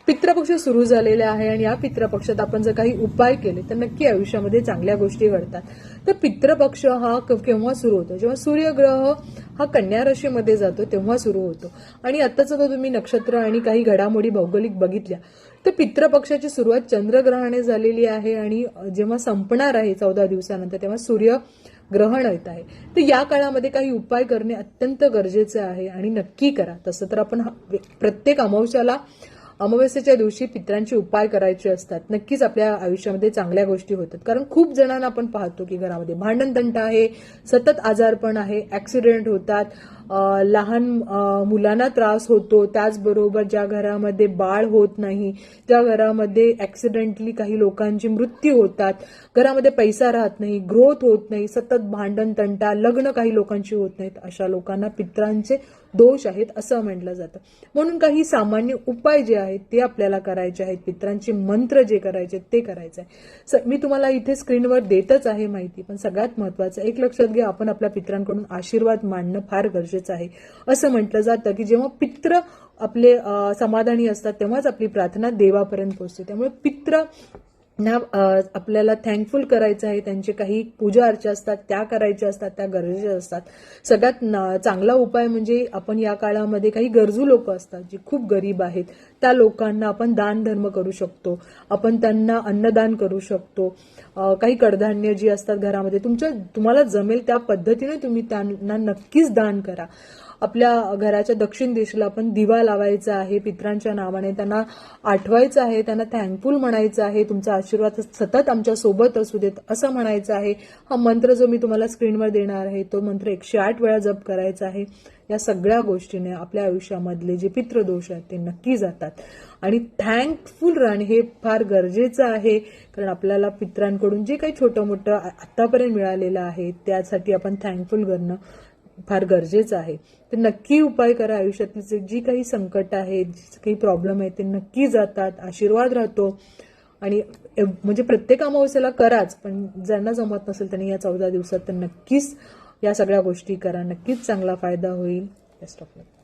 पितृपक्ष सुरू झालेला आहे आणि या पितृपक्षात आपण जर काही उपाय केले तर नक्की आयुष्यामध्ये चांगल्या गोष्टी घडतात. तर पितृपक्ष हा केव्हा सुरू होतो? जेव्हा सूर्यग्रह हा कन्या राशीमध्ये जातो तेव्हा सुरू होतो. आणि आत्ताचं जर तुम्ही नक्षत्र आणि काही घडामोडी भौगोलिक बघितल्या तर पितृपक्षाची सुरुवात चंद्रग्रहाने झालेली आहे आणि जेव्हा संपणार आहे 14 दिवसानंतर तेव्हा सूर्य ग्रहण येत आहे. तर या काळामध्ये काही उपाय करणे अत्यंत गरजेचे आहे आणि नक्की करा. तसं तर आपण प्रत्येक अमावस्येच्या दिवशी पितरांचे उपाय करायचे असतात. नक्कीच आपल्या आयुष्यामध्ये चांगल्या गोष्टी होतात. कारण खूप जणांना आपण पाहतो की घरामध्ये भांडण तंटा आहे, सतत आजारपण आहे, ऍक्सिडेंट होतात, लहान मुलांना त्रास होतो. त्याचबरोबर ज्या घरामध्ये बाळ होत नाही, त्या घरामध्ये ऍक्सिडेंटली काही लोकांचे मृत्यू होतात, घरामध्ये पैसा राहत नाही, ग्रोथ होत नाही, सतत भांडण तंटा, लग्न काही लोकांची होत नाहीत, अशा लोकांना पितरांचे दोष आहेत असं म्हटलं जातं. म्हणून काही सामान्य उपाय जे आहेत ते आपल्याला करायचे आहेत. पितरांचे मंत्र जे करायचे ते करायचे आहे. मी तुम्हाला इथे स्क्रीनवर देतच आहे माहिती, पण सगळ्यात महत्वाचं एक लक्षात घ्या, आपण आपल्या पितरांकडून आशीर्वाद मानणं फार गरजेचं आहे. असं म्हटलं जातं की जेव्हा पित्र आपले समाधानी असतात तेव्हाच आपली प्रार्थना देवापर्यंत पोहोचते. त्यामुळे पित्र ना आपल्याला थँकफुल करायचं आहे. त्यांचे काही पूजा अर्चा असतात त्या करायच्या असतात, त्या गरजेच्या असतात. सगळ्यात चांगला उपाय म्हणजे आपण या काळामध्ये काही गरजू लोक असतात जे खूप गरीब आहेत, त्या लोकांना आपण दान धर्म करू शकतो. आपण त्यांना अन्नदान करू शकतो. काही कडधान्य जी असतात घरामध्ये तुम्हाला जमेल त्या पद्धतीने तुम्ही त्यांना नक्कीच दान करा. आपल्या घराच्या दक्षिण दिशेला आपण दिवा लावायचा आहे पितरांच्या नावाने, त्यांना आठवायचं आहे, त्यांना थँकफुल म्हणायचं आहे, तुमचा आशीर्वाद सतत आमच्या सोबत असू देत असं म्हणायचं आहे. हा मंत्र जो मी तुम्हाला स्क्रीनवर देणार आहे तो मंत्र 108 वेळा जप करायचा आहे. या सगळ्या गोष्टीने आपल्या आयुष्यामधले जे पितृदोष आहेत ते नक्की जातात. आणि थँकफुल राहणे हे फार गरजेचं आहे, कारण आपल्याला पितरांकडून जे काही छोटं मोठं आतापर्यंत मिळालेलं आहे त्यासाठी आपण थँकफुल करणं फार गरजेचं आहे. तर नक्की उपाय करा. आयुष्यातली जी काही संकट आहेत, जे काही प्रॉब्लेम आहेत ते नक्की जातात, आशीर्वाद राहतो. आणि म्हणजे प्रत्येक अमावस्येला कराच, पण ज्यांना जमत नसेल त्यांनी या 14 दिवसात तर नक्कीच या सगळ्या गोष्टी करा. नक्कीच चांगला फायदा होईल. Best of luck.